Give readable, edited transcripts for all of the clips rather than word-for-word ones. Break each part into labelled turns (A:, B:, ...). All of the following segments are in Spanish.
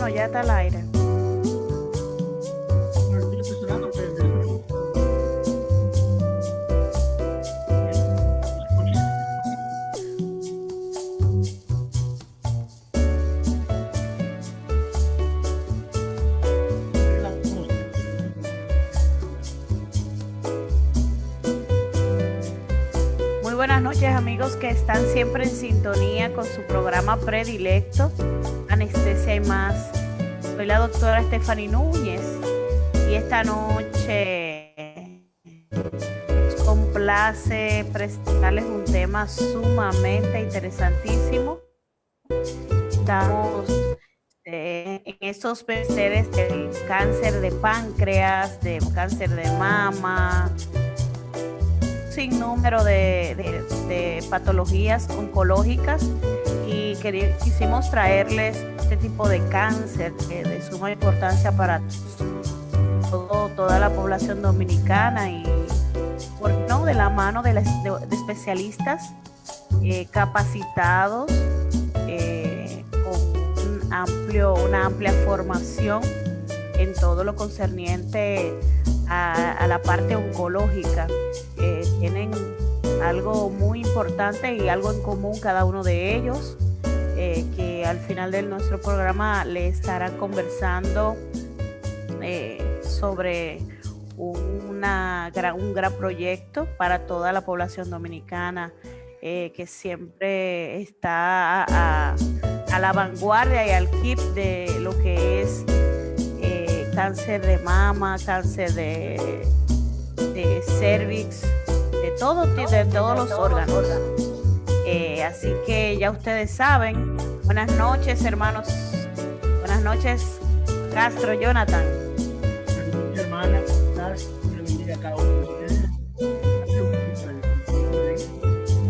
A: micrófono ya está al aire. Muy buenas noches, amigos que están siempre en sintonía con su programa predilecto, Anestesia y Más. Soy la doctora Stephanie Núñez y esta noche nos complace presentarles un tema sumamente interesantísimo. Estamos en estos menesteres del cáncer de páncreas, del cáncer de mama, sin número de patologías oncológicas, y quisimos traerles este tipo de cáncer de suma importancia para toda la población dominicana y, ¿por qué no?, de la mano de especialistas capacitados con una amplia formación en todo lo concerniente a la parte oncológica. Tienen algo muy importante y algo en común cada uno de ellos, que al final de nuestro programa le estarán conversando sobre un gran proyecto para toda la población dominicana, que siempre está a la vanguardia y al keep de lo que es cáncer de mama, cáncer de cervix, de todos los órganos. Así que ya ustedes saben. Buenas noches, hermanos. Buenas noches, Castro Jonathan.
B: Buenas noches, hermana. ¿Cómo estás? Dios bendiga a cada uno de ustedes.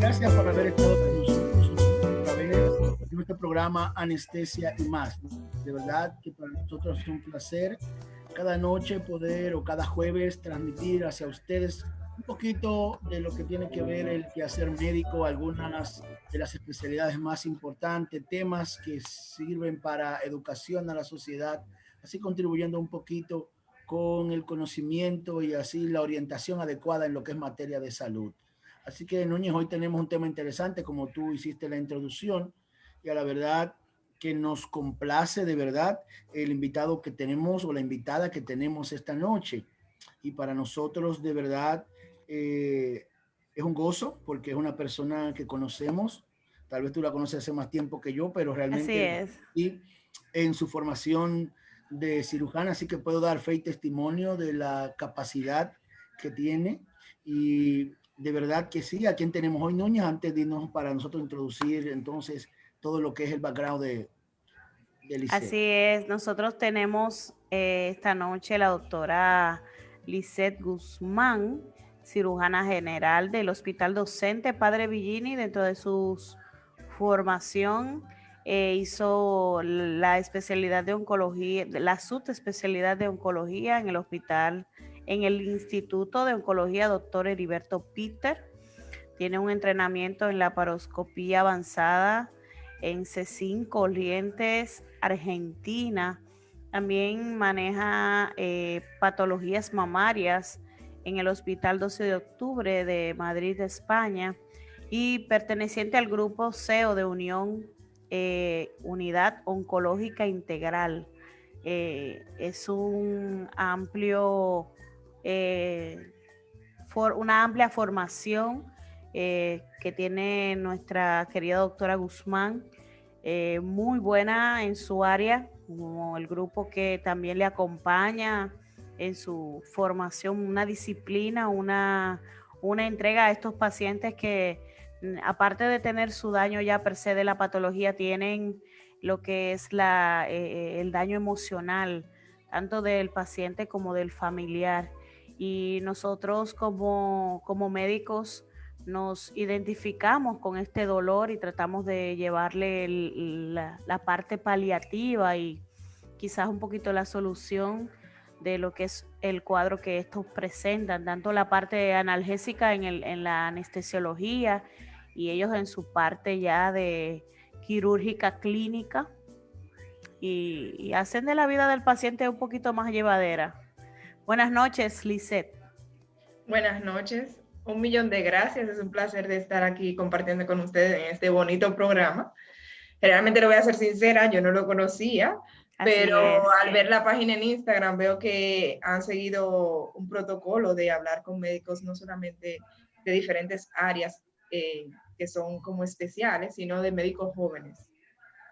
B: Gracias por haber estado con nosotros otra vez en nuestro programa Anestesia y Más. De verdad que para nosotros es un placer cada noche poder, o cada jueves, transmitir hacia ustedes un poquito de lo que tiene que ver el quehacer médico, algunas de las especialidades más importantes, temas que sirven para educación a la sociedad, así contribuyendo un poquito con el conocimiento y así la orientación adecuada en lo que es materia de salud. Así que, Núñez, hoy tenemos un tema interesante, como tú hiciste la introducción, y a la verdad que nos complace de verdad el invitado que tenemos o la invitada que tenemos esta noche. Y para nosotros de verdad es un gozo, porque es una persona que conocemos. Tal vez tú la conoces hace más tiempo que yo, pero realmente y en su formación de cirujana, así que puedo dar fe y testimonio de la capacidad que tiene. Y de verdad que sí. ¿A quién tenemos hoy, Núñez? Antes de irnos, para nosotros introducir entonces todo lo que es el background de Lisette.
A: Así es, nosotros tenemos esta noche la doctora Lisette Guzmán, cirujana general del Hospital Docente Padre Villini. Dentro de su formación hizo la especialidad de oncología, la subespecialidad de oncología en el hospital, en el Instituto de Oncología Dr. Heriberto Peter. Tiene un entrenamiento en laparoscopía avanzada en CECIN Corrientes, Argentina. También maneja patologías mamarias en el Hospital 12 de Octubre de Madrid, España, y perteneciente al grupo CEO de Unidad Oncológica Integral. Es un amplio, una amplia formación que tiene nuestra querida doctora Guzmán, muy buena en su área, como el grupo que también le acompaña en su formación, una disciplina, una entrega a estos pacientes que, aparte de tener su daño ya per se de la patología, tienen lo que es el daño emocional, tanto del paciente como del familiar. Y nosotros como médicos nos identificamos con este dolor y tratamos de llevarle la parte paliativa y quizás un poquito la solución de lo que es el cuadro que estos presentan, tanto la parte analgésica en la anestesiología, y ellos en su parte ya de quirúrgica clínica, y hacen de la vida del paciente un poquito más llevadera. Buenas noches, Lisette.
C: Buenas noches, 1.000.000 de gracias, es un placer de estar aquí compartiendo con ustedes en este bonito programa. Realmente lo voy a ser sincera, yo no lo conocía, pero al ver la página en Instagram veo que han seguido un protocolo de hablar con médicos no solamente de diferentes áreas que son como especiales, sino de médicos jóvenes,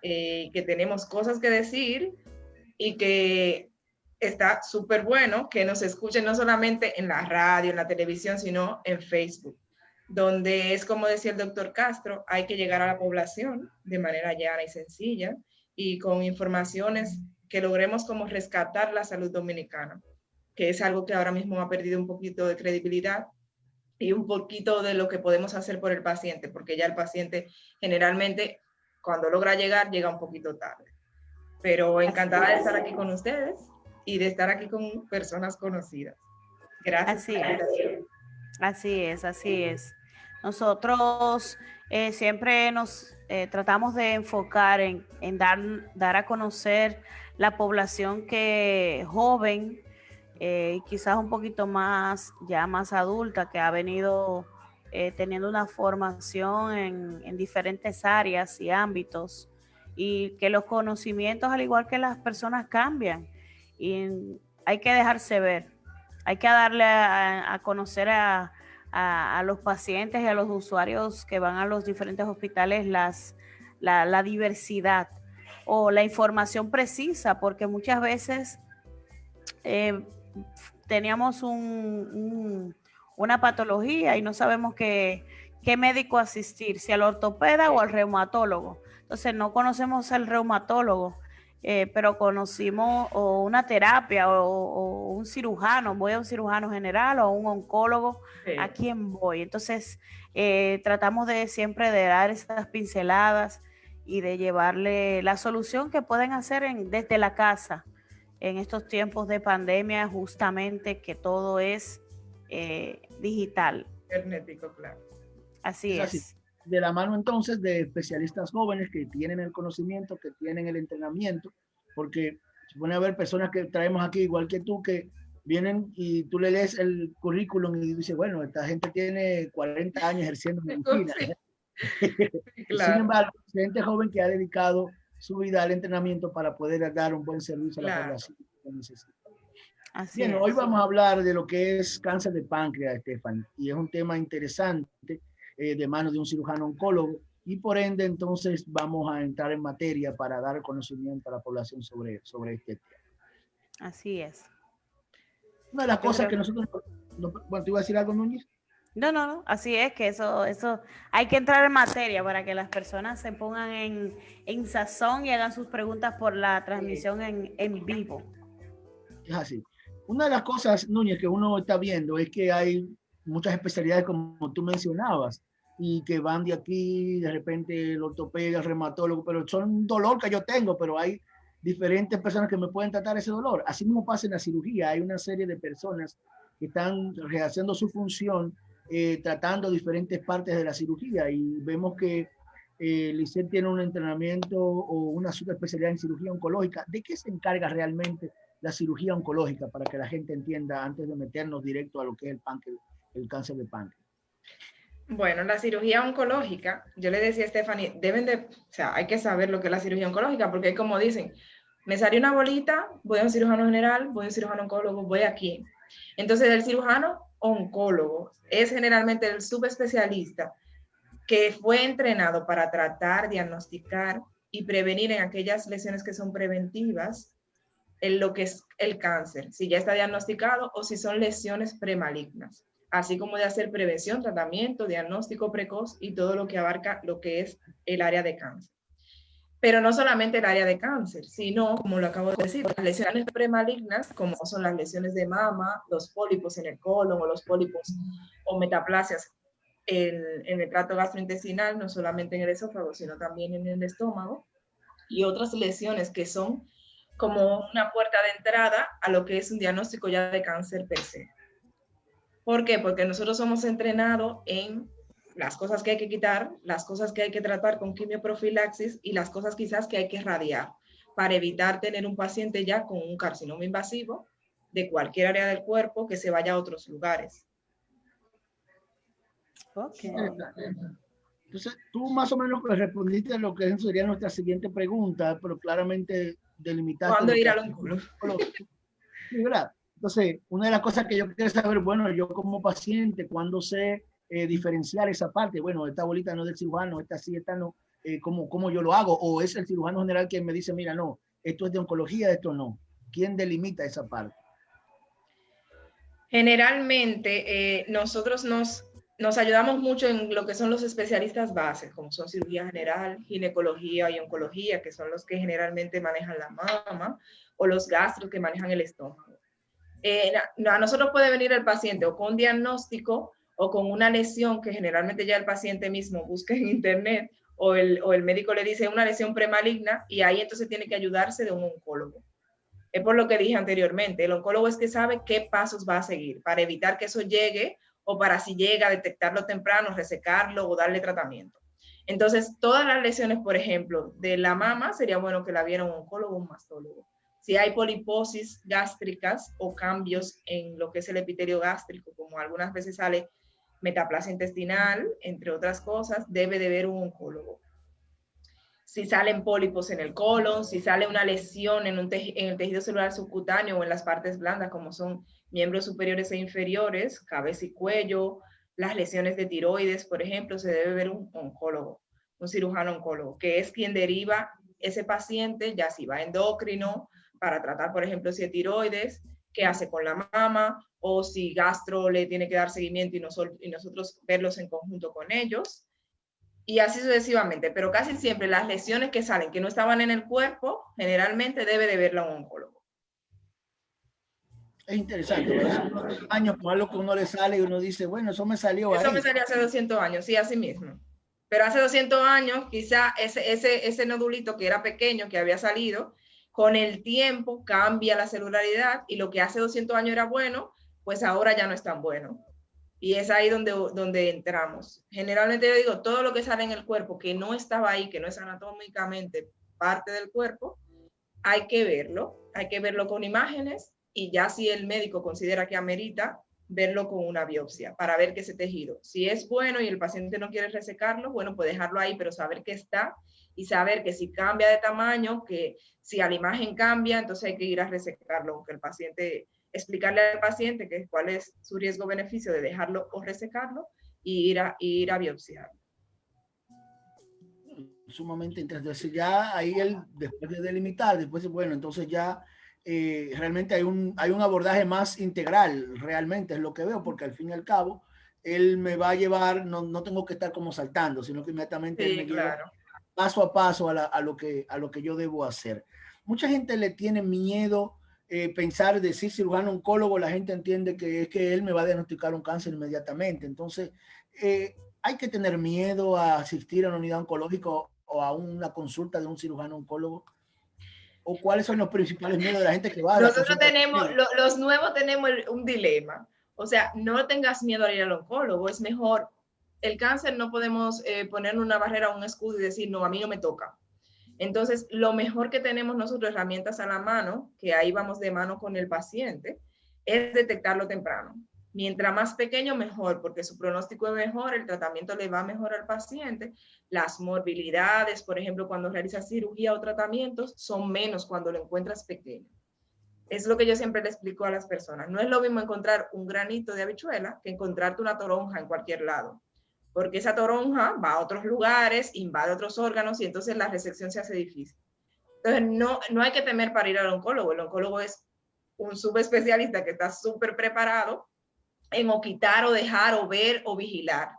C: que tenemos cosas que decir y que está súper bueno que nos escuchen no solamente en la radio, en la televisión, sino en Facebook, donde es como decía el doctor Castro, hay que llegar a la población de manera llana y sencilla y con informaciones que logremos como rescatar la salud dominicana, que es algo que ahora mismo ha perdido un poquito de credibilidad y un poquito de lo que podemos hacer por el paciente, porque ya el paciente generalmente cuando logra llegar, llega un poquito tarde. Pero encantada de estar aquí con ustedes y de estar aquí con personas conocidas. Gracias.
A: Así es. Nosotros siempre nos tratamos de enfocar en dar a conocer la población que joven, quizás un poquito más, ya más adulta, que ha venido teniendo una formación en diferentes áreas y ámbitos, y que los conocimientos, al igual que las personas, cambian y hay que dejarse ver, hay que darle a conocer a los pacientes y a los usuarios que van a los diferentes hospitales la diversidad o la información precisa, porque muchas veces teníamos una patología y no sabemos qué médico asistir, si al ortopeda o al reumatólogo. Entonces no conocemos al reumatólogo, pero conocimos o una terapia o un cirujano, voy a un cirujano general o a un oncólogo, sí. ¿A quién voy? Entonces tratamos de siempre de dar esas pinceladas y de llevarle la solución que pueden hacer desde la casa en estos tiempos de pandemia, justamente que todo es digital.
C: Cibernético, claro.
A: Así es.
B: Así. De la mano entonces de especialistas jóvenes que tienen el conocimiento, que tienen el entrenamiento, porque se pone a ver personas que traemos aquí, igual que tú, que vienen y tú le lees el currículum y dices, bueno, esta gente tiene 40 años ejerciendo medicina. Sí, claro. Sin embargo, gente joven que ha dedicado su vida al entrenamiento para poder dar un buen servicio a la población que necesita.
A: Así
B: Bien,
A: es.
B: hoy vamos a hablar de lo que es cáncer de páncreas, Stephanie, y es un tema interesante de manos de un cirujano oncólogo, y por ende entonces vamos a entrar en materia para dar conocimiento a la población sobre este tema.
A: Así es.
B: Una de las cosas que nosotros... Bueno, ¿te iba a decir algo, Núñez?
A: No, así es que eso hay que entrar en materia para que las personas se pongan en sazón y hagan sus preguntas por la transmisión en vivo.
B: Es así. Una de las cosas, Núñez, que uno está viendo es que hay muchas especialidades como tú mencionabas y que van de aquí, de repente el ortopeda, el reumatólogo, pero son un dolor que yo tengo, pero hay diferentes personas que me pueden tratar ese dolor. Así mismo pasa en la cirugía, hay una serie de personas que están rehaciendo su función, tratando diferentes partes de la cirugía, y vemos que Lisette tiene un entrenamiento o una subespecialidad en cirugía oncológica. ¿De qué se encarga realmente la cirugía oncológica, para que la gente entienda antes de meternos directo a lo que es el cáncer de páncreas?
C: Bueno, la cirugía oncológica, yo le decía a Stephanie, hay que saber lo que es la cirugía oncológica, porque es como dicen, me salió una bolita, voy a un cirujano general, voy a un cirujano oncólogo, voy aquí. Entonces, el cirujano oncólogo es generalmente el subespecialista que fue entrenado para tratar, diagnosticar y prevenir en aquellas lesiones que son preventivas en lo que es el cáncer, si ya está diagnosticado o si son lesiones premalignas, así como de hacer prevención, tratamiento, diagnóstico precoz y todo lo que abarca lo que es el área de cáncer. Pero no solamente el área de cáncer, sino, como lo acabo de decir, las lesiones premalignas, como son las lesiones de mama, los pólipos en el colon o los pólipos o metaplasias en el tracto gastrointestinal, no solamente en el esófago, sino también en el estómago, y otras lesiones que son como una puerta de entrada a lo que es un diagnóstico ya de cáncer per se. ¿Por qué? Porque nosotros somos entrenados en las cosas que hay que quitar, las cosas que hay que tratar con quimioprofilaxis y las cosas quizás que hay que radiar. para evitar tener un paciente ya con un carcinoma invasivo de cualquier área del cuerpo que se vaya a otros lugares.
A: Ok.
B: Entonces, tú más o menos respondiste a lo que sería nuestra siguiente pregunta, pero claramente delimitaste.
C: ¿Cuándo ir al oncólogo?
B: Sí, ¿verdad? Entonces, una de las cosas que yo quiero saber, bueno, yo como paciente, ¿cuándo sé diferenciar esa parte? Bueno, esta bolita no es del cirujano, esta sí, esta no. ¿Cómo yo lo hago? ¿O es el cirujano general que me dice, mira, no, esto es de oncología, esto no? ¿Quién delimita esa parte?
C: Generalmente, nosotros nos ayudamos mucho en lo que son los especialistas bases, como son cirugía general, ginecología y oncología, que son los que generalmente manejan la mama, o los gastros que manejan el estómago. A nosotros puede venir el paciente o con diagnóstico o con una lesión que generalmente ya el paciente mismo busca en internet, o el médico le dice una lesión premaligna, y ahí entonces tiene que ayudarse de un oncólogo. Es por lo que dije anteriormente, el oncólogo es que sabe qué pasos va a seguir para evitar que eso llegue, o para, si llega, detectarlo temprano, resecarlo o darle tratamiento. Entonces, todas las lesiones, por ejemplo, de la mama, sería bueno que la viera un oncólogo o un mastólogo. Si hay poliposis gástricas o cambios en lo que es el epitelio gástrico, como algunas veces sale metaplasia intestinal, entre otras cosas, debe de ver un oncólogo. Si salen pólipos en el colon, si sale una lesión en el tejido celular subcutáneo o en las partes blandas, como son miembros superiores e inferiores, cabeza y cuello, las lesiones de tiroides, por ejemplo, se debe ver un oncólogo, un cirujano oncólogo, que es quien deriva ese paciente, ya si va a endocrino, para tratar, por ejemplo, si es tiroides, qué hace con la mama, o si gastro le tiene que dar seguimiento y nosotros verlos en conjunto con ellos. Y así sucesivamente, pero casi siempre las lesiones que salen que no estaban en el cuerpo, generalmente debe de verla un oncólogo.
B: Es interesante, ¿verdad? Años con algo que uno le sale y uno dice, bueno, eso me salió ahí.
C: Eso me salió hace 200 años, sí, así mismo. Pero hace 200 años, quizá ese nodulito que era pequeño, que había salido, con el tiempo cambia la celularidad, y lo que hace 200 años era bueno, pues ahora ya no es tan bueno. Y es ahí donde entramos. Generalmente yo digo, todo lo que sale en el cuerpo que no estaba ahí, que no es anatómicamente parte del cuerpo, hay que verlo con imágenes, y ya si el médico considera que amerita, verlo con una biopsia para ver que ese tejido, si es bueno y el paciente no quiere resecarlo, bueno, pues dejarlo ahí, pero saber que está, y saber que si cambia de tamaño, que si a la imagen cambia, entonces hay que ir a resecarlo, aunque el paciente, explicarle al paciente que cuál es su riesgo-beneficio de dejarlo o resecarlo, y ir a biopsiarlo.
B: Sumamente interesante. Ya ahí él, después de delimitar, después, bueno, entonces ya realmente hay un abordaje más integral, realmente es lo que veo, porque al fin y al cabo, él me va a llevar, no tengo que estar como saltando, sino que inmediatamente él me lleva paso a paso a lo que yo debo hacer. Mucha gente le tiene miedo pensar, decir cirujano oncólogo, la gente entiende que es que él me va a diagnosticar un cáncer inmediatamente. Entonces, hay que tener miedo a asistir a una unidad oncológica o a una consulta de un cirujano oncólogo. ¿O cuáles son los principales miedos de la gente que va a la
C: Nosotros
B: consulta?
C: tenemos, los nuevos tenemos un dilema. O sea, no tengas miedo a ir al oncólogo, es mejor. El cáncer no podemos ponerle una barrera, un escudo y decir, no, a mí no me toca. Entonces, lo mejor que tenemos nosotros, herramientas a la mano, que ahí vamos de mano con el paciente, es detectarlo temprano. Mientras más pequeño, mejor, porque su pronóstico es mejor, el tratamiento le va mejor al paciente. Las morbilidades, por ejemplo, cuando realizas cirugía o tratamientos, son menos cuando lo encuentras pequeño. Es lo que yo siempre le explico a las personas. No es lo mismo encontrar un granito de habichuela que encontrarte una toronja en cualquier lado, porque esa toronja va a otros lugares, invade otros órganos, y entonces la resección se hace difícil. Entonces, no hay que temer para ir al oncólogo. El oncólogo es un subespecialista que está súper preparado en o quitar o dejar o ver o vigilar.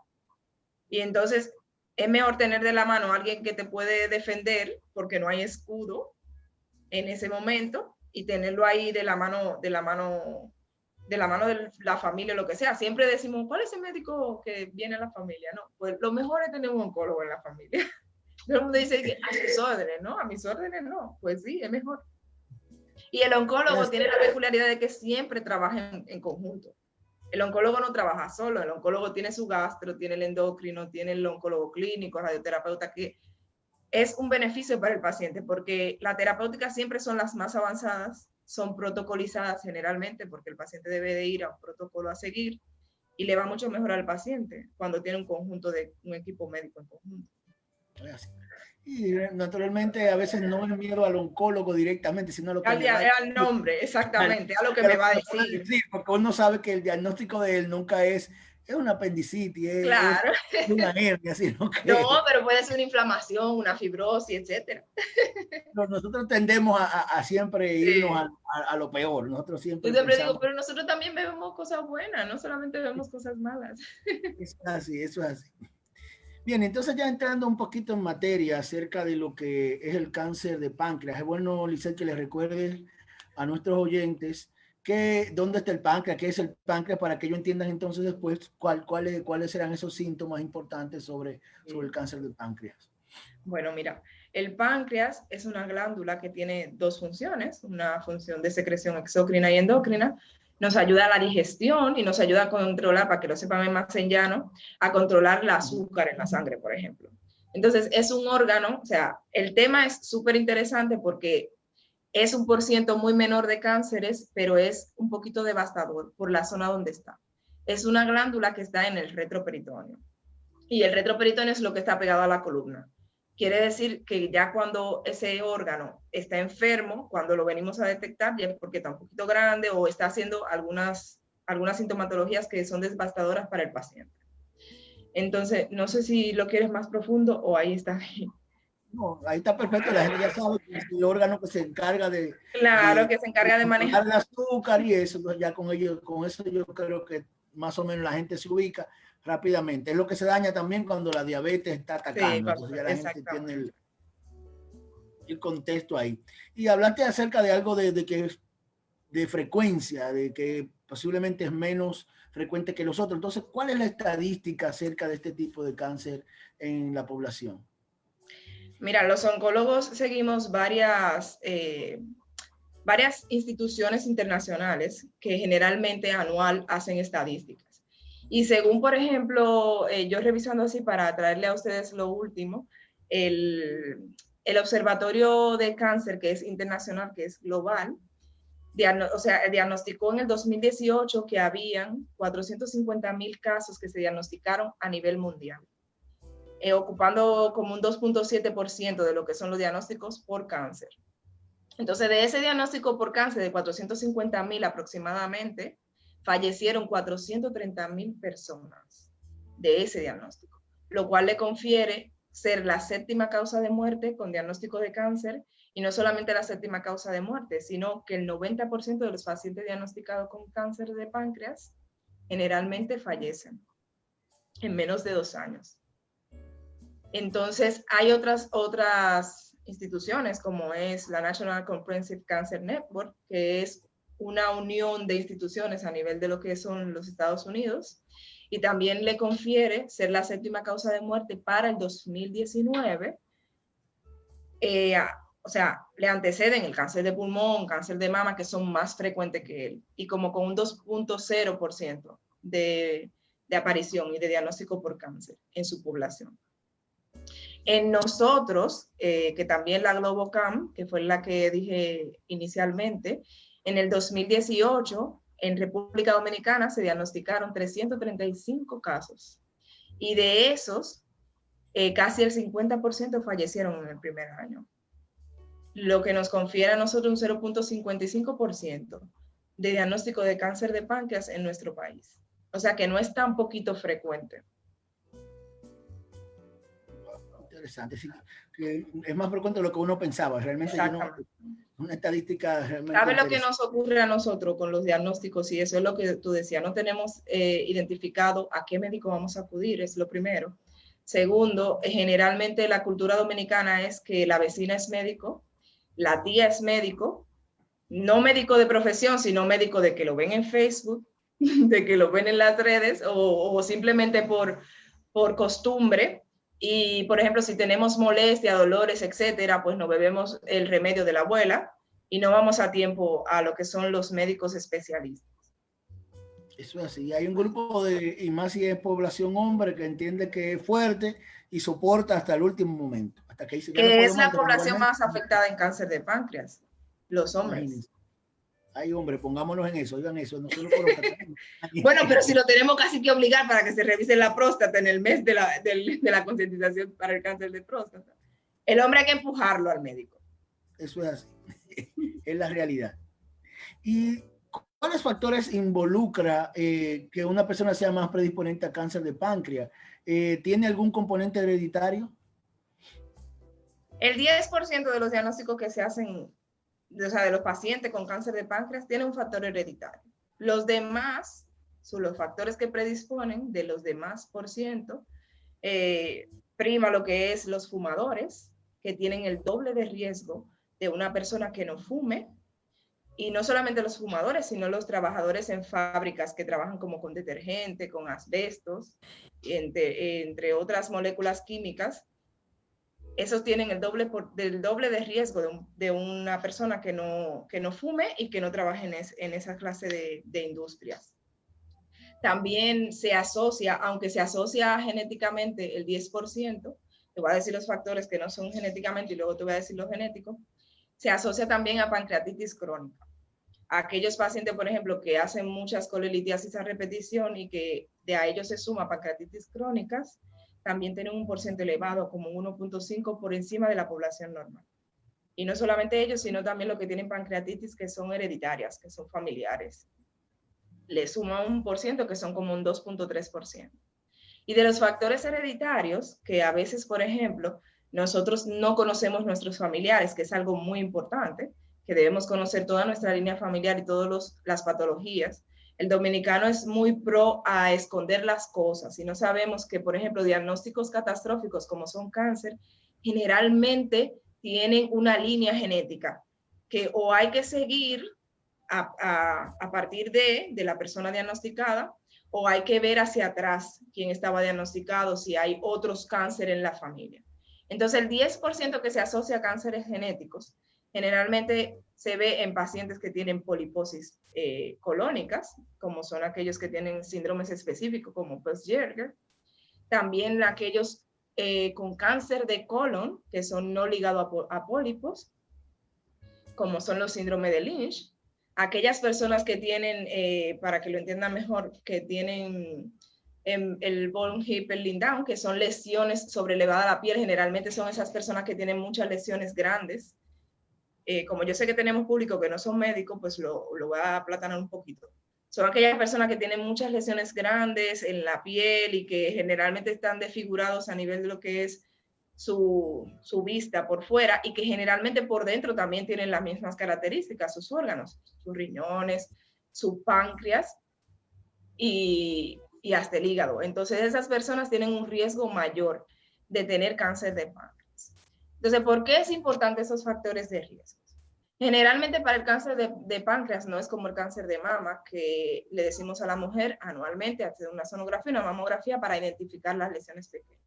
C: Y entonces es mejor tener de la mano a alguien que te puede defender, porque no hay escudo en ese momento, y tenerlo ahí de la mano de la familia, lo que sea. Siempre decimos, ¿cuál es el médico que viene a la familia? No, pues lo mejor es tener un oncólogo en la familia. Todo el mundo dice que a sus órdenes, ¿no? A mis órdenes no. Pues sí, es mejor. Y el oncólogo tiene la peculiaridad de que siempre trabaja en conjunto. El oncólogo no trabaja solo, el oncólogo tiene su gastro, tiene el endocrino, tiene el oncólogo clínico, radioterapeuta, que es un beneficio para el paciente, porque las terapéuticas siempre son las más avanzadas, son protocolizadas generalmente, porque el paciente debe de ir a un protocolo a seguir, y le va mucho mejor al paciente cuando tiene un equipo médico en conjunto.
B: Y naturalmente a veces no es miedo al oncólogo directamente, sino a lo que
C: al nombre, exactamente, a lo que me va a decir.
B: Sí, porque uno sabe que el diagnóstico de él nunca es una apendicitis,
C: claro.
B: es una hernia, sino que...
C: No, pero puede ser una inflamación, una fibrosis, etcétera.
B: Nosotros tendemos a siempre irnos a lo peor. Nosotros siempre
C: Yo siempre digo, pero nosotros también vemos cosas buenas, no solamente vemos cosas malas.
B: Eso es así, eso es así. Bien, entonces ya entrando un poquito en materia acerca de lo que es el cáncer de páncreas, es bueno, Lisette, que les recuerdes a nuestros oyentes dónde está el páncreas, qué es el páncreas, para que ellos entiendan entonces después cuáles serán esos síntomas importantes sobre el cáncer de páncreas.
C: Bueno, mira, el páncreas es una glándula que tiene dos funciones, una función de secreción exócrina y endócrina. Nos ayuda a la digestión y nos ayuda a controlar, para que lo sepan más en llano, a controlar el azúcar en la sangre, por ejemplo. Entonces, es un órgano, o sea, el tema es súper interesante porque es un % muy menor de cánceres, pero es un poquito devastador por la zona donde está. Es una glándula que está en el retroperitoneo. Y el retroperitoneo es lo que está pegado a la columna. Quiere decir que ya cuando ese órgano está enfermo, cuando lo venimos a detectar, ya es porque está un poquito grande o está haciendo algunas sintomatologías que son devastadoras para el paciente. Entonces, no sé si lo quieres más profundo o ahí está.
B: No, ahí está perfecto, la gente ya sabe que es el órgano que se encarga de...
C: Claro, que se encarga de manejar
B: el azúcar y eso, pues ya con eso yo creo que más o menos la gente se ubica rápidamente. Es lo que se daña también cuando la diabetes está atacando. Sí, entonces ya la gente tiene el contexto ahí. Y hablaste acerca de algo de frecuencia, de que posiblemente es menos frecuente que los otros. Entonces, ¿cuál es la estadística acerca de este tipo de cáncer en la población?
C: Mira, los oncólogos seguimos varias instituciones internacionales que generalmente anual hacen estadísticas. Y según, por ejemplo, yo revisando así para traerle a ustedes lo último, el Observatorio de Cáncer, que es internacional, que es global, diagnosticó en el 2018 que habían 450,000 casos que se diagnosticaron a nivel mundial, ocupando como un 2.7% de lo que son los diagnósticos por cáncer. Entonces, de ese diagnóstico por cáncer de 450,000 aproximadamente, fallecieron 430,000 personas de ese diagnóstico, lo cual le confiere ser la séptima causa de muerte con diagnóstico de cáncer, y no solamente la séptima causa de muerte, sino que el 90% de los pacientes diagnosticados con cáncer de páncreas generalmente fallecen en menos de 2 años. Entonces, hay otras instituciones como es la National Comprehensive Cancer Network, que es una unión de instituciones a nivel de lo que son los Estados Unidos, y también le confiere ser la séptima causa de muerte para el 2019. O sea, le anteceden el cáncer de pulmón, cáncer de mama, que son más frecuentes que él, y como con un 2.0% de aparición y de diagnóstico por cáncer en su población. En nosotros, que también la Globocam, que fue la que dije inicialmente, en el 2018, en República Dominicana se diagnosticaron 335 casos. Y de esos, casi el 50% fallecieron en el primer año. Lo que nos confiere a nosotros un 0.55% de diagnóstico de cáncer de páncreas en nuestro país. O sea que no es tan poquito frecuente.
B: Interesante, sí, que es más frecuente de lo que uno pensaba. Realmente una estadística realmente...
C: ¿Sabe lo que nos ocurre a nosotros con los diagnósticos? Y eso es lo que tú decías, no tenemos identificado a qué médico vamos a acudir, es lo primero. Segundo, generalmente la cultura dominicana es que la vecina es médico, la tía es médico, no médico de profesión, sino médico de que lo ven en Facebook, de que lo ven en las redes o simplemente por costumbre. Y, por ejemplo, si tenemos molestia, dolores, etcétera, pues nos bebemos el remedio de la abuela y no vamos a tiempo a lo que son los médicos especialistas.
B: Eso es así. Hay un grupo y más si es población hombre, que entiende que es fuerte y soporta hasta el último momento, hasta que dice, ya no
C: Que
B: puedo
C: es
B: más,
C: la población
B: individualmente.
C: más afectada en cáncer de páncreas, los hombres.
B: Imagínense. Ay, hombre, pongámonos en eso, oigan eso, no solo próstata.
C: Bueno, pero si lo tenemos casi que obligar para que se revise la próstata en el mes de la concientización para el cáncer de próstata. El hombre hay que empujarlo al médico.
B: Eso es así. Es la realidad. ¿Y cuáles factores involucra que una persona sea más predisponente a cáncer de páncreas? ¿Tiene algún componente hereditario?
C: El 10% de los diagnósticos que se hacen, o sea, de los pacientes con cáncer de páncreas, tiene un factor hereditario. Los demás son los factores que predisponen de los demás por ciento. Prima lo que es los fumadores, que tienen el doble de riesgo de una persona que no fume, y no solamente los fumadores, sino los trabajadores en fábricas que trabajan como con detergente, con asbestos, entre otras moléculas químicas. Esos tienen el doble de riesgo de una persona que no fume y que no trabaje en esa clase de industrias. También se asocia, aunque se asocia genéticamente el 10%, te voy a decir los factores que no son genéticamente y luego te voy a decir los genéticos, se asocia también a pancreatitis crónica. Aquellos pacientes, por ejemplo, que hacen muchas colelitiasis a repetición y que de a ellos se suma pancreatitis crónicas, también tienen un porcentaje elevado, como 1.5 por encima de la población normal. Y no solamente ellos, sino también los que tienen pancreatitis que son hereditarias, que son familiares. Le suma un por ciento que son como un 2.3%. Y de los factores hereditarios, que a veces, por ejemplo, nosotros no conocemos nuestros familiares, que es algo muy importante, que debemos conocer toda nuestra línea familiar y todas las patologías. El dominicano es muy pro a esconder las cosas y no sabemos que, por ejemplo, diagnósticos catastróficos como son cáncer, generalmente tienen una línea genética que o hay que seguir a partir de la persona diagnosticada o hay que ver hacia atrás quién estaba diagnosticado, si hay otros cánceres en la familia. Entonces, el 10% que se asocia a cánceres genéticos generalmente se ve en pacientes que tienen poliposis colónicas, como son aquellos que tienen síndromes específicos como Pest-Yerger. También aquellos con cáncer de colon, que son no ligados a pólipos, como son los síndromes de Lynch. Aquellas personas que tienen, para que lo entiendan mejor, que tienen el bone Hippel Lindau, que son lesiones sobrelevadas a la piel, generalmente son esas personas que tienen muchas lesiones grandes. Como yo sé que tenemos público que no son médicos, pues lo voy a aplatanar un poquito. Son aquellas personas que tienen muchas lesiones grandes en la piel y que generalmente están desfigurados a nivel de lo que es su vista por fuera y que generalmente por dentro también tienen las mismas características, sus órganos, sus riñones, su páncreas y hasta el hígado. Entonces esas personas tienen un riesgo mayor de tener cáncer de páncreas. Entonces, ¿por qué es importante esos factores de riesgo? Generalmente para el cáncer de páncreas no es como el cáncer de mama, que le decimos a la mujer anualmente hacer una sonografía, una mamografía para identificar las lesiones pequeñas.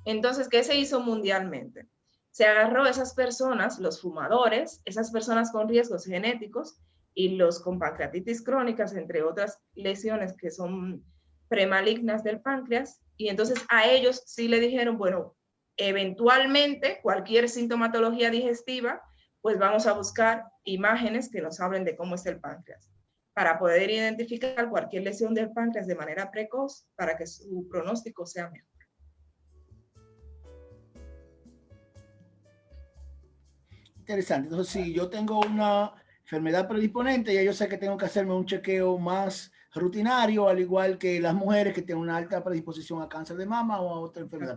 C: Entonces, ¿qué se hizo mundialmente? Se agarró a esas personas, los fumadores, esas personas con riesgos genéticos y los con pancreatitis crónicas, entre otras lesiones que son premalignas del páncreas, y entonces a ellos sí le dijeron, bueno, eventualmente cualquier sintomatología digestiva, pues vamos a buscar imágenes que nos hablen de cómo es el páncreas, para poder identificar cualquier lesión del páncreas de manera precoz para que su pronóstico sea mejor.
B: Interesante. Entonces, si yo tengo una enfermedad predisponente, ya yo sé que tengo que hacerme un chequeo más rutinario, al igual que las mujeres que tienen una alta predisposición a cáncer de mama o a otra enfermedad.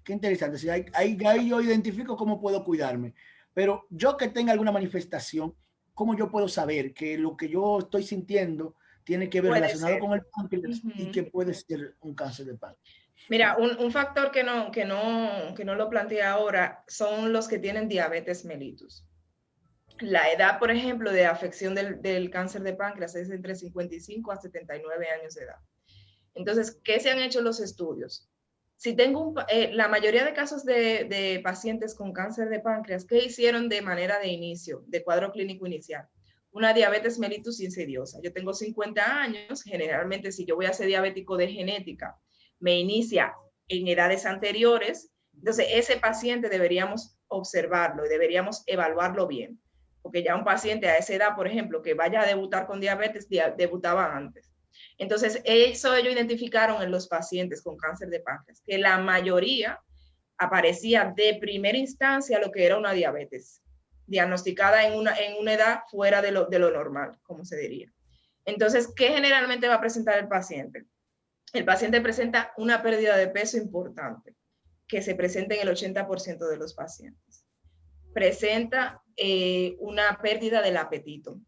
B: Qué interesante. Si ahí yo identifico cómo puedo cuidarme. Pero yo que tenga alguna manifestación, ¿cómo yo puedo saber que lo que yo estoy sintiendo tiene que ver relacionado con el páncreas y que puede ser un cáncer de páncreas?
C: Mira, un factor que no lo planteé ahora son los que tienen diabetes mellitus. La edad, por ejemplo, de afección del cáncer de páncreas es entre 55 a 79 años de edad. Entonces, ¿qué se han hecho los estudios? Si tengo la mayoría de casos de pacientes con cáncer de páncreas, ¿qué hicieron de manera de inicio, de cuadro clínico inicial? una diabetes mellitus insidiosa. Yo tengo 50 años, generalmente si yo voy a ser diabético de genética, me inicia en edades anteriores, entonces ese paciente deberíamos observarlo y deberíamos evaluarlo bien, porque ya un paciente a esa edad, por ejemplo, que vaya a debutar con diabetes, debutaba antes. Entonces, eso ellos identificaron en los pacientes con cáncer de páncreas, que la mayoría aparecía de primera instancia lo que era una diabetes, diagnosticada en una edad fuera de lo normal, como se diría. Entonces, ¿qué generalmente va a presentar el paciente? El paciente presenta una pérdida de peso importante, que se presenta en el 80% de los pacientes. Presenta una pérdida del apetito.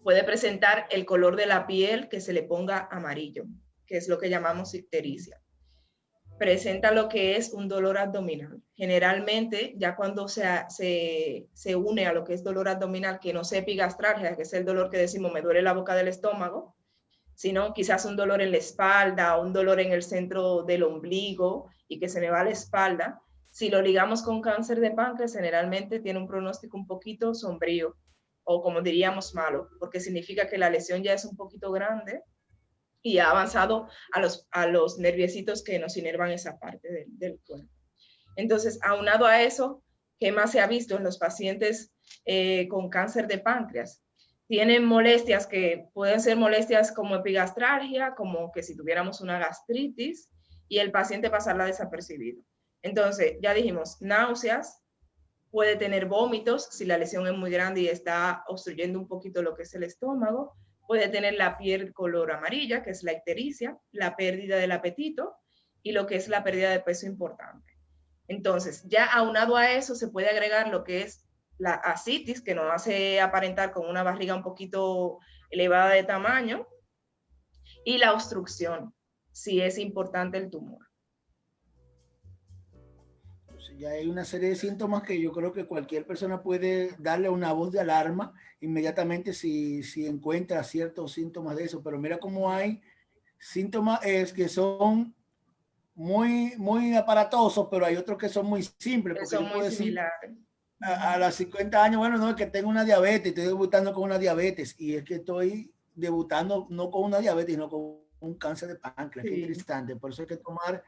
C: Puede presentar el color de la piel que se le ponga amarillo, que es lo que llamamos ictericia. Presenta lo que es un dolor abdominal. Generalmente, ya cuando se une a lo que es dolor abdominal, que no sea epigastralgia, que es el dolor que decimos me duele la boca del estómago, sino quizás un dolor en la espalda, un dolor en el centro del ombligo y que se me va a la espalda. Si lo ligamos con cáncer de páncreas, generalmente tiene un pronóstico un poquito sombrío, o como diríamos malo, porque significa que la lesión ya es un poquito grande y ha avanzado a los nerviecitos que nos inervan esa parte del cuerpo. Entonces, aunado a eso, ¿qué más se ha visto en los pacientes con cáncer de páncreas? Tienen molestias que pueden ser molestias como epigastralgia, como que si tuviéramos una gastritis, y el paciente pasarla desapercibido. Entonces, ya dijimos, náuseas, puede tener vómitos si la lesión es muy grande y está obstruyendo un poquito lo que es el estómago, puede tener la piel color amarilla, que es la ictericia, la pérdida del apetito y lo que es la pérdida de peso importante. Entonces, ya aunado a eso se puede agregar lo que es la ascitis, que nos hace aparentar con una barriga un poquito elevada de tamaño, y la obstrucción, si es importante el tumor.
B: Ya hay una serie de síntomas que yo creo que cualquier persona puede darle una voz de alarma inmediatamente si encuentra ciertos síntomas de eso, pero mira cómo hay síntomas que son muy aparatosos, pero hay otros que son muy simples. Porque
C: son muy similares.
B: A los 50 años, bueno, no es que tengo una diabetes, estoy debutando con una diabetes, y es que estoy debutando no con una diabetes, sino con un cáncer de páncreas. Sí. Qué interesante. Por eso hay que tomar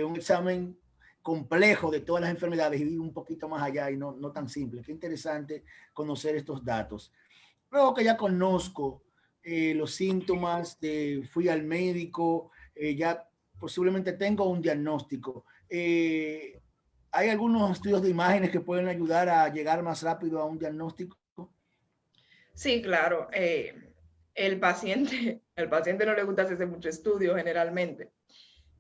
B: un examen complejo de todas las enfermedades y ir un poquito más allá y no tan simple. Qué interesante conocer estos datos. Luego que ya conozco los síntomas, fui al médico, ya posiblemente tengo un diagnóstico. ¿Hay algunos estudios de imágenes que pueden ayudar a llegar más rápido a un diagnóstico?
C: Sí, claro. El paciente no le gusta hacerse mucho estudio generalmente,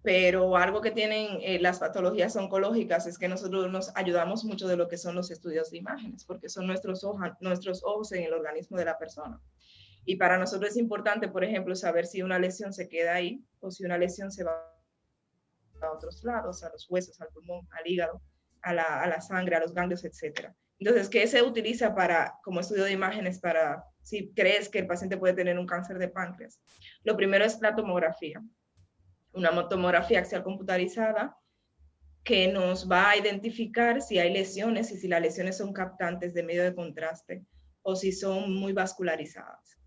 C: pero algo que tienen las patologías oncológicas es que nosotros nos ayudamos mucho de lo que son los estudios de imágenes, porque son nuestros ojos en el organismo de la persona. Y para nosotros es importante, por ejemplo, saber si una lesión se queda ahí o si una lesión se va a otros lados, a los huesos, al pulmón, al hígado, a la sangre, a los ganglios, etc. Entonces, ¿qué se utiliza como estudio de imágenes para si crees que el paciente puede tener un cáncer de páncreas? Lo primero es la tomografía. Una tomografía axial computarizada que nos va a identificar si hay lesiones y si las lesiones son captantes de medio de contraste o si son muy vascularizadas.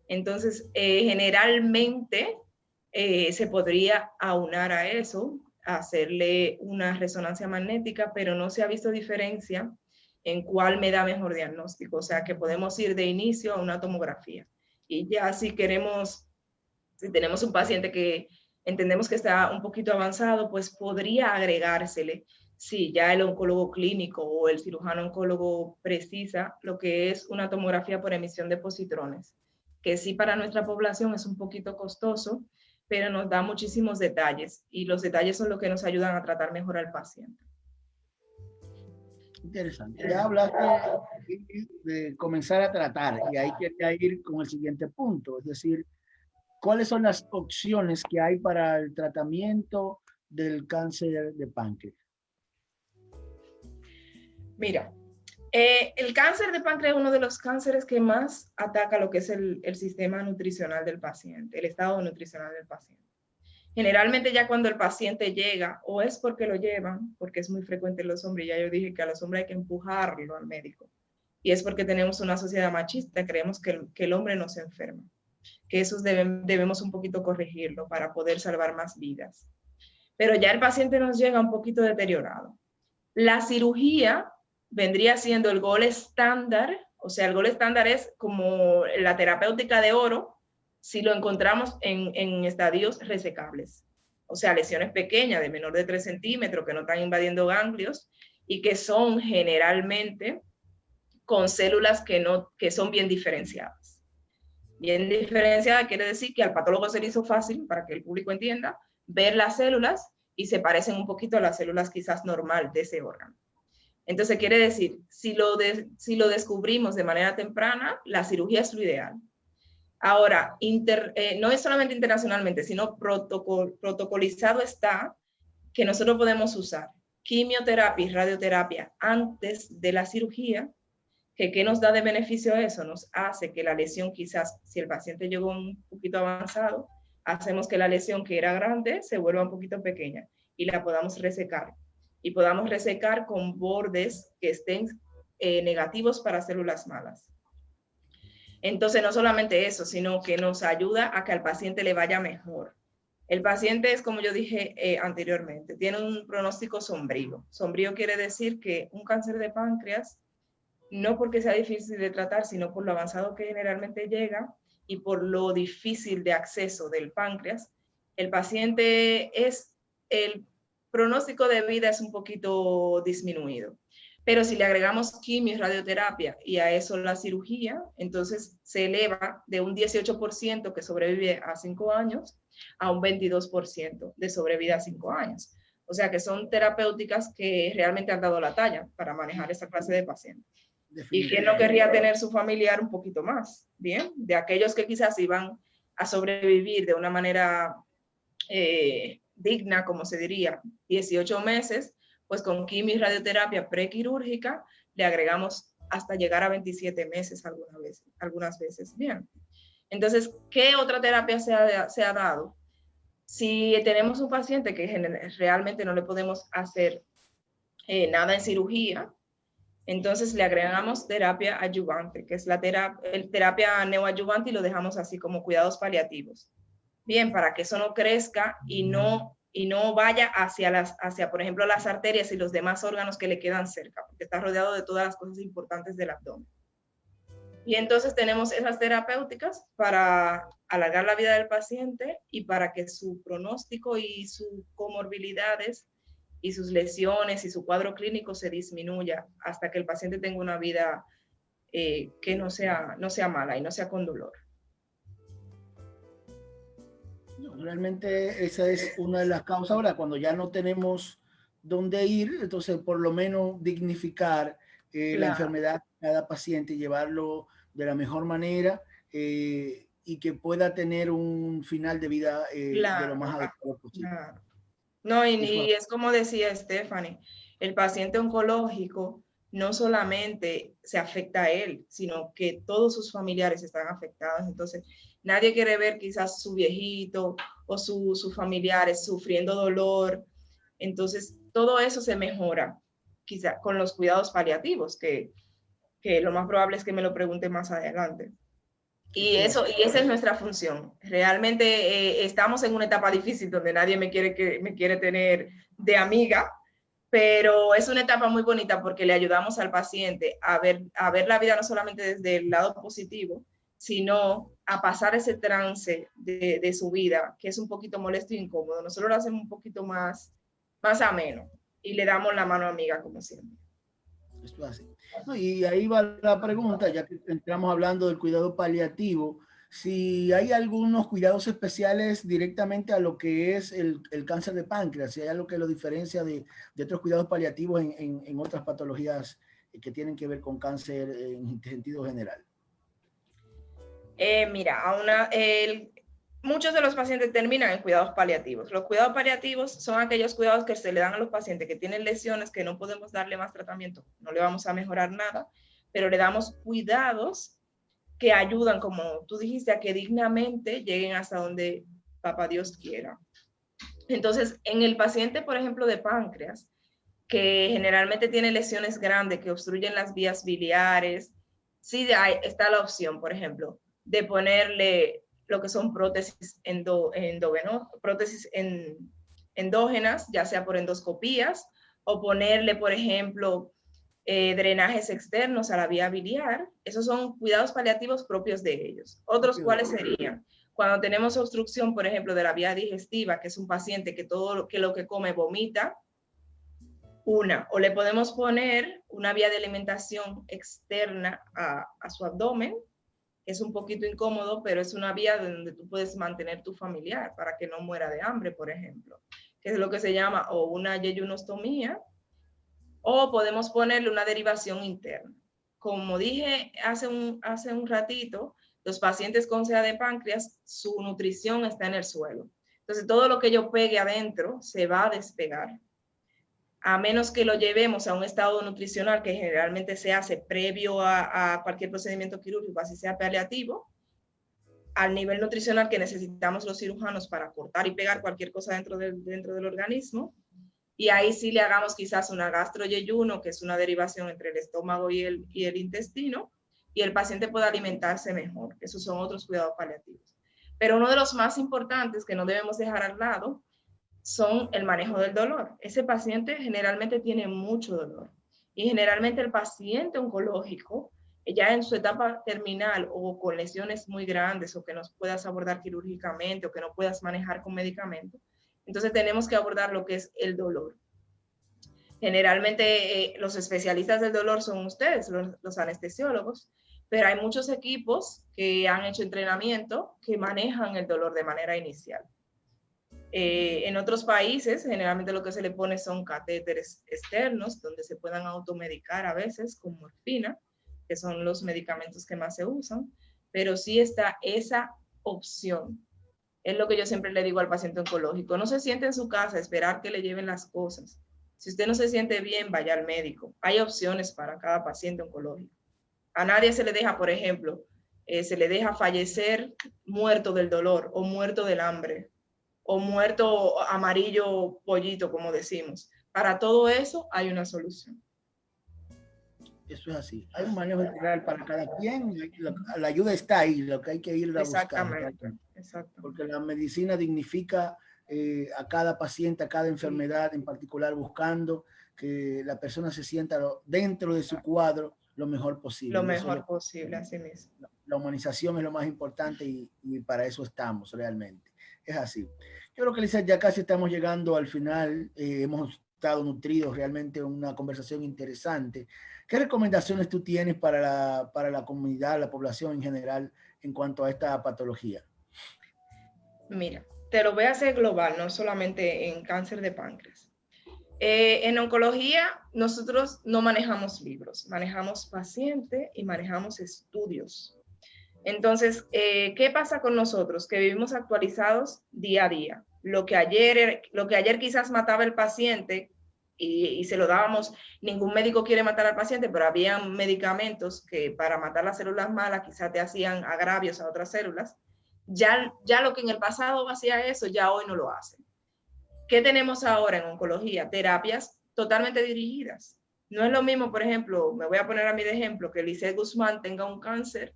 C: Entonces, generalmente se podría aunar a eso, hacerle una resonancia magnética, pero no se ha visto diferencia en cuál me da mejor diagnóstico. O sea, que podemos ir de inicio a una tomografía. Y ya si tenemos un paciente que entendemos que está un poquito avanzado, pues podría agregársele, si ya el oncólogo clínico o el cirujano oncólogo precisa, lo que es una tomografía por emisión de positrones, que sí para nuestra población es un poquito costoso, pero nos da muchísimos detalles, y los detalles son los que nos ayudan a tratar mejor al paciente.
B: Interesante. Ya hablaste de comenzar a tratar, y hay que ir con el siguiente punto, es decir, ¿cuáles son las opciones que hay para el tratamiento del cáncer de páncreas?
C: Mira, el cáncer de páncreas es uno de los cánceres que más ataca lo que es el sistema nutricional del paciente, el estado nutricional del paciente. Generalmente ya cuando el paciente llega, o es porque lo llevan, porque es muy frecuente en los hombres, ya yo dije que a los hombres hay que empujarlo al médico, y es porque tenemos una sociedad machista, creemos que el hombre no se enferma, que eso debemos un poquito corregirlo para poder salvar más vidas. Pero ya el paciente nos llega un poquito deteriorado. La cirugía vendría siendo el gol estándar, o sea, el gol estándar es como la terapéutica de oro si lo encontramos en estadios resecables. O sea, lesiones pequeñas de menor de 3 centímetros que no están invadiendo ganglios y que son generalmente con células que son bien diferenciadas. Bien diferenciada quiere decir que al patólogo se le hizo fácil, para que el público entienda, ver las células y se parecen un poquito a las células quizás normal de ese órgano. Entonces quiere decir, si lo descubrimos de manera temprana, la cirugía es lo ideal. Ahora, no es solamente internacionalmente, sino protocolizado está que nosotros podemos usar quimioterapia y radioterapia antes de la cirugía. ¿Qué nos da de beneficio eso? Nos hace que la lesión quizás, si el paciente llegó un poquito avanzado, hacemos que la lesión que era grande se vuelva un poquito pequeña y la podamos resecar. Y podamos resecar con bordes que estén negativos para células malas. Entonces, no solamente eso, sino que nos ayuda a que al paciente le vaya mejor. El paciente es, como yo dije anteriormente, tiene un pronóstico sombrío. Sombrío quiere decir que un cáncer de páncreas, no porque sea difícil de tratar, sino por lo avanzado que generalmente llega y por lo difícil de acceso del páncreas, el pronóstico de vida es un poquito disminuido. Pero si le agregamos quimio y radioterapia y a eso la cirugía, entonces se eleva de un 18% que sobrevive a 5 años a un 22% de sobrevida a 5 años. O sea que son terapéuticas que realmente han dado la talla para manejar esa clase de pacientes. ¿Y quién no querría tener su familiar un poquito más? Bien, de aquellos que quizás iban a sobrevivir de una manera digna, como se diría, 18 meses, pues con quimio y radioterapia prequirúrgica le agregamos hasta llegar a 27 meses algunas veces. Bien, entonces, ¿qué otra terapia se ha dado? Si tenemos un paciente que realmente no le podemos hacer nada en cirugía, entonces le agregamos terapia adyuvante, que es la terapia neoadyuvante, y lo dejamos así como cuidados paliativos. Bien, para que eso no crezca y no vaya hacia, por ejemplo, las arterias y los demás órganos que le quedan cerca, porque está rodeado de todas las cosas importantes del abdomen. Y entonces tenemos esas terapéuticas para alargar la vida del paciente y para que su pronóstico y sus comorbilidades y sus lesiones y su cuadro clínico se disminuya hasta que el paciente tenga una vida que no sea mala y no sea con dolor.
B: Realmente esa es una de las causas. Ahora, cuando ya no tenemos dónde ir, entonces por lo menos dignificar la enfermedad de cada paciente y llevarlo de la mejor manera y que pueda tener un final de vida de lo más adecuado posible.
C: Claro. No, y es como decía Stephanie, el paciente oncológico no solamente se afecta a él, sino que todos sus familiares están afectados. Entonces, nadie quiere ver quizás su viejito o sus familiares sufriendo dolor. Entonces, todo eso se mejora quizás con los cuidados paliativos, que lo más probable es que me lo pregunte más adelante. Y esa es nuestra función. Realmente estamos en una etapa difícil donde nadie me quiere tener de amiga, pero es una etapa muy bonita porque le ayudamos al paciente a ver la vida no solamente desde el lado positivo, sino a pasar ese trance de su vida, que es un poquito molesto e incómodo. Nosotros lo hacemos un poquito más ameno y le damos la mano amiga, como siempre.
B: Esto así. No, y ahí va la pregunta, ya que entramos hablando del cuidado paliativo, si hay algunos cuidados especiales directamente a lo que es el cáncer de páncreas, si hay algo que lo diferencia de otros cuidados paliativos en otras patologías que tienen que ver con cáncer en sentido general.
C: Mira, muchos de los pacientes terminan en cuidados paliativos. Los cuidados paliativos son aquellos cuidados que se le dan a los pacientes que tienen lesiones que no podemos darle más tratamiento, no le vamos a mejorar nada, pero le damos cuidados que ayudan, como tú dijiste, a que dignamente lleguen hasta donde papá Dios quiera. Entonces, en el paciente, por ejemplo, de páncreas, que generalmente tiene lesiones grandes que obstruyen las vías biliares, sí está la opción, por ejemplo, de ponerle lo que son prótesis endógenas, ya sea por endoscopías, o ponerle, por ejemplo, drenajes externos a la vía biliar. Esos son cuidados paliativos propios de ellos. Otros, ¿cuáles serían? Cuando tenemos obstrucción, por ejemplo, de la vía digestiva, que es un paciente que todo lo que come vomita, o le podemos poner una vía de alimentación externa a su abdomen, que es un poquito incómodo, pero es una vía donde tú puedes mantener tu familiar para que no muera de hambre, por ejemplo, que es lo que se llama o una yeyunostomía, o podemos ponerle una derivación interna. Como dije hace un ratito, los pacientes con SEA de páncreas, su nutrición está en el suelo. Entonces, todo lo que yo pegue adentro se va a despegar. A menos que lo llevemos a un estado nutricional que generalmente se hace previo a cualquier procedimiento quirúrgico, así sea paliativo, al nivel nutricional que necesitamos los cirujanos para cortar y pegar cualquier cosa dentro del organismo, y ahí sí le hagamos quizás una gastroyeyuno, que es una derivación entre el estómago y el intestino, y el paciente pueda alimentarse mejor. Esos son otros cuidados paliativos. Pero uno de los más importantes que no debemos dejar al lado son el manejo del dolor. Ese paciente generalmente tiene mucho dolor, y generalmente el paciente oncológico, ya en su etapa terminal o con lesiones muy grandes o que no puedas abordar quirúrgicamente o que no puedas manejar con medicamentos, entonces tenemos que abordar lo que es el dolor. Generalmente los especialistas del dolor son ustedes, los anestesiólogos, pero hay muchos equipos que han hecho entrenamiento que manejan el dolor de manera inicial. En otros países, generalmente lo que se le pone son catéteres externos, donde se puedan automedicar a veces con morfina, que son los medicamentos que más se usan, pero sí está esa opción. Es lo que yo siempre le digo al paciente oncológico: no se siente en su casa a esperar que le lleven las cosas. Si usted no se siente bien, vaya al médico. Hay opciones para cada paciente oncológico. A nadie se le deja, por ejemplo, se le deja fallecer muerto del dolor o muerto del hambre o muerto amarillo pollito, como decimos. Para todo eso hay una solución.
B: Eso es así. Hay un manejo integral para cada quien. La ayuda está ahí, lo que hay que ir a buscar.
C: Exactamente.
B: Porque la medicina dignifica a cada paciente, a cada enfermedad en particular, buscando que la persona se sienta dentro de su cuadro lo mejor posible.
C: Lo mejor posible, así mismo.
B: La humanización es lo más importante y para eso estamos realmente. Es así. Yo creo que, Lizeth, ya casi estamos llegando al final. Hemos estado nutridos, realmente una conversación interesante. ¿Qué recomendaciones tú tienes para la comunidad, la población en general, en cuanto a esta patología?
C: Mira, te lo voy a hacer global, no solamente en cáncer de páncreas. En oncología, nosotros no manejamos libros, manejamos pacientes y manejamos estudios. Entonces, ¿qué pasa con nosotros? Que vivimos actualizados día a día. Lo que ayer quizás mataba el paciente y se lo dábamos, ningún médico quiere matar al paciente, pero había medicamentos que para matar las células malas quizás te hacían agravios a otras células. Ya lo que en el pasado hacía eso, ya hoy no lo hace. ¿Qué tenemos ahora en oncología? Terapias totalmente dirigidas. No es lo mismo, por ejemplo, me voy a poner a mí de ejemplo, que Lizeth Guzmán tenga un cáncer,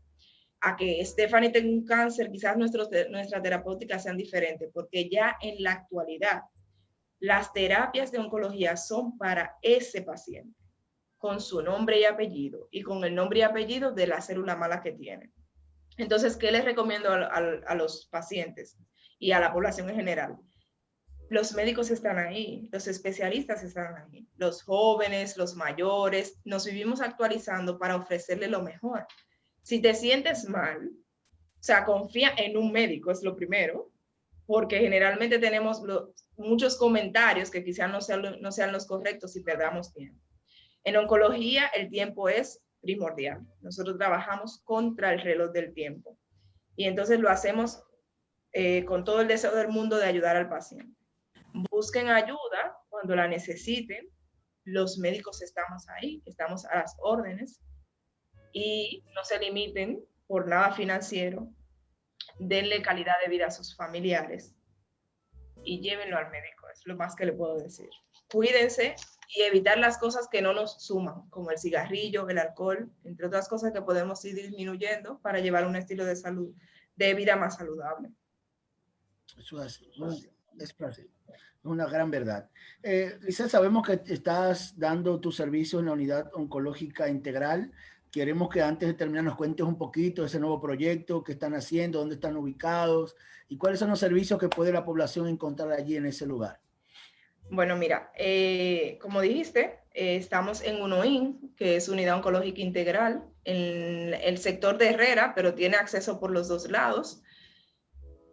C: a que Stephanie tenga un cáncer. Quizás nuestras terapéuticas sean diferentes, porque ya en la actualidad las terapias de oncología son para ese paciente, con su nombre y apellido, y con el nombre y apellido de la célula mala que tiene. Entonces, ¿qué les recomiendo a los pacientes y a la población en general? Los médicos están ahí, los especialistas están ahí, los jóvenes, los mayores, nos vivimos actualizando para ofrecerle lo mejor. Si te sientes mal, o sea, confía en un médico, es lo primero, porque generalmente tenemos muchos comentarios que quizás no sean los correctos y perdamos tiempo. En oncología, el tiempo es primordial. Nosotros trabajamos contra el reloj del tiempo. Y entonces lo hacemos con todo el deseo del mundo de ayudar al paciente. Busquen ayuda cuando la necesiten. Los médicos estamos ahí, estamos a las órdenes. Y no se limiten por nada financiero. Denle calidad de vida a sus familiares. y llévenlo al médico, es lo más que le puedo decir. Cuídense y evitar las cosas que no nos suman, como el cigarrillo, el alcohol, entre otras cosas que podemos ir disminuyendo para llevar un estilo de salud, de vida más saludable.
B: Eso es así, es así. Una gran verdad. Lisa, sabemos que estás dando tu servicio en la unidad oncológica integral. Queremos que antes de terminar nos cuentes un poquito de ese nuevo proyecto, qué están haciendo, dónde están ubicados y cuáles son los servicios que puede la población encontrar allí en ese lugar.
C: Bueno, mira, como dijiste, estamos en UNOIN, que es Unidad Oncológica Integral, en el sector de Herrera, pero tiene acceso por los dos lados.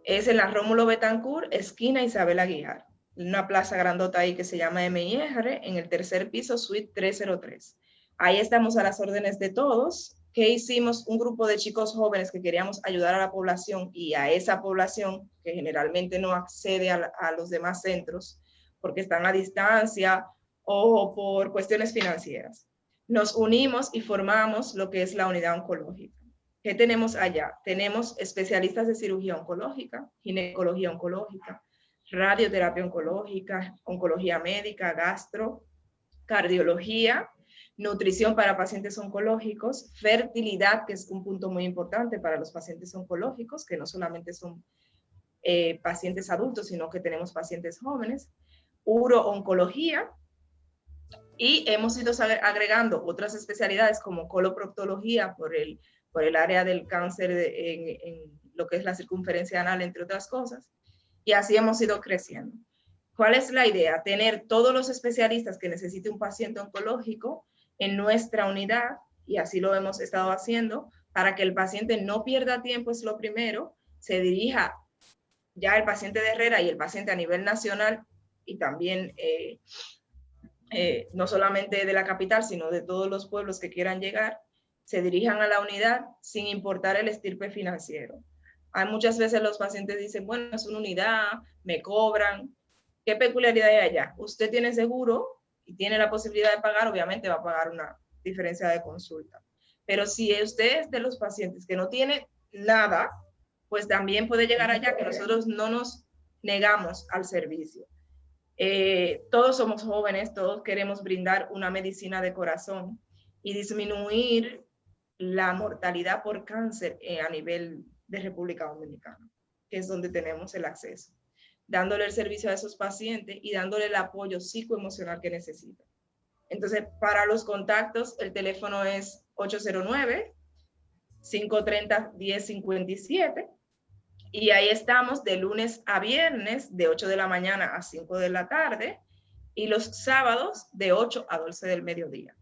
C: Es en la Rómulo Betancourt, esquina Isabel Aguiar. Una plaza grandota ahí que se llama MIR, en el tercer piso, suite 303. Ahí estamos a las órdenes de todos. ¿Qué hicimos? Un grupo de chicos jóvenes que queríamos ayudar a la población y a esa población que generalmente no accede a los demás centros porque están a distancia o por cuestiones financieras. Nos unimos y formamos lo que es la unidad oncológica. ¿Qué tenemos allá? Tenemos especialistas de cirugía oncológica, ginecología oncológica, radioterapia oncológica, oncología médica, gastro, cardiología, nutrición para pacientes oncológicos, fertilidad, que es un punto muy importante para los pacientes oncológicos, que no solamente son pacientes adultos, sino que tenemos pacientes jóvenes, uro-oncología, y hemos ido agregando otras especialidades como coloproctología por el área del cáncer en lo que es la circunferencia anal, entre otras cosas, y así hemos ido creciendo. ¿Cuál es la idea? Tener todos los especialistas que necesite un paciente oncológico en nuestra unidad, y así lo hemos estado haciendo, para que el paciente no pierda tiempo, es lo primero, se dirija ya el paciente de Herrera y el paciente a nivel nacional, y también no solamente de la capital, sino de todos los pueblos que quieran llegar, se dirijan a la unidad sin importar el estirpe financiero. Hay muchas veces los pacientes dicen, bueno, es una unidad, me cobran. ¿Qué peculiaridad hay allá? Usted tiene seguro y tiene la posibilidad de pagar, obviamente va a pagar una diferencia de consulta. Pero si usted es de los pacientes que no tiene nada, pues también puede llegar allá, que nosotros no nos negamos al servicio. Todos somos jóvenes, todos queremos brindar una medicina de corazón y disminuir la mortalidad por cáncer a nivel de República Dominicana, que es donde tenemos el acceso, dándole el servicio a esos pacientes y dándole el apoyo psicoemocional que necesitan. Entonces, para los contactos, el teléfono es 809-530-1057. Y ahí estamos de lunes a viernes, de 8 de la mañana a 5 de la tarde, y los sábados de 8 a 12 del mediodía.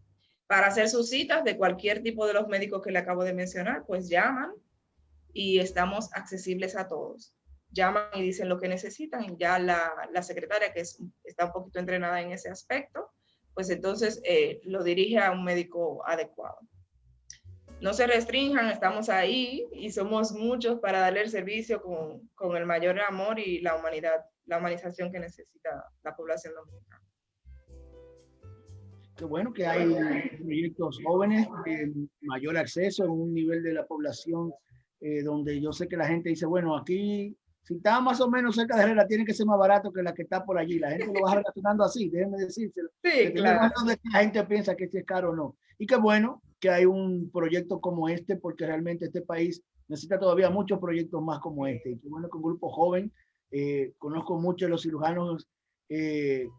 C: Para hacer sus citas de cualquier tipo de los médicos que le acabo de mencionar, pues llaman y estamos accesibles a todos. Llaman y dicen lo que necesitan, y ya la secretaria, que está un poquito entrenada en ese aspecto, pues entonces lo dirige a un médico adecuado. No se restrinjan, estamos ahí y somos muchos para darle el servicio con el mayor amor y la humanización que necesita la población dominicana.
B: Qué bueno que hay proyectos jóvenes de mayor acceso en un nivel de la población donde yo sé que la gente dice, bueno, aquí si está más o menos cerca de Herrera tiene que ser más barato que la que está por allí. La gente lo va relacionando así, déjenme decírselo.
C: Sí, claro.
B: La gente piensa que si es caro o no. Y qué bueno que hay un proyecto como este, porque realmente este país necesita todavía muchos proyectos más como este. Y qué bueno que un grupo joven, conozco muchos de los cirujanos que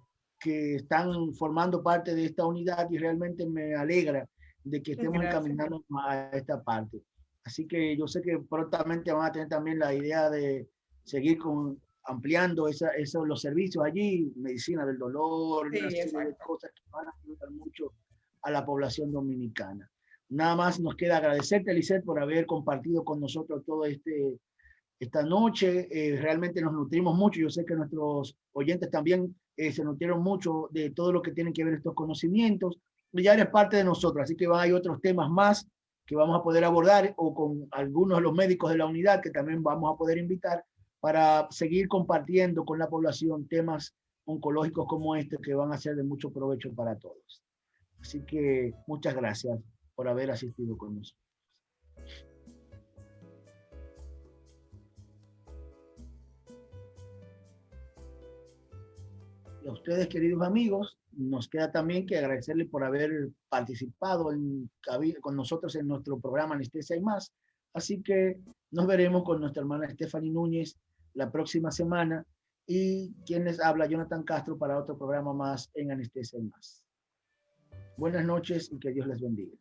B: están formando parte de esta unidad y realmente me alegra de que estemos encaminando a esta parte. Así que yo sé que prontamente van a tener también la idea de seguir ampliando los servicios allí, medicina del dolor, una serie de cosas que van a ayudar mucho a la población dominicana. Nada más nos queda agradecerte, Lisette, por haber compartido con nosotros todo esta noche. Realmente nos nutrimos mucho. Yo sé que nuestros oyentes también se nutrieron mucho de todo lo que tienen que ver estos conocimientos. Y ya eres parte de nosotros, así que hay otros temas más que vamos a poder abordar o con algunos de los médicos de la unidad que también vamos a poder invitar para seguir compartiendo con la población temas oncológicos como este que van a ser de mucho provecho para todos. Así que muchas gracias por haber asistido con nosotros. Y a ustedes, queridos amigos, nos queda también que agradecerles por haber participado con nosotros en nuestro programa Anestesia y Más. Así que nos veremos con nuestra hermana Stephanie Núñez la próxima semana. Y quien les habla, Jonathan Castro, para otro programa más en Anestesia y Más. Buenas noches y que Dios les bendiga.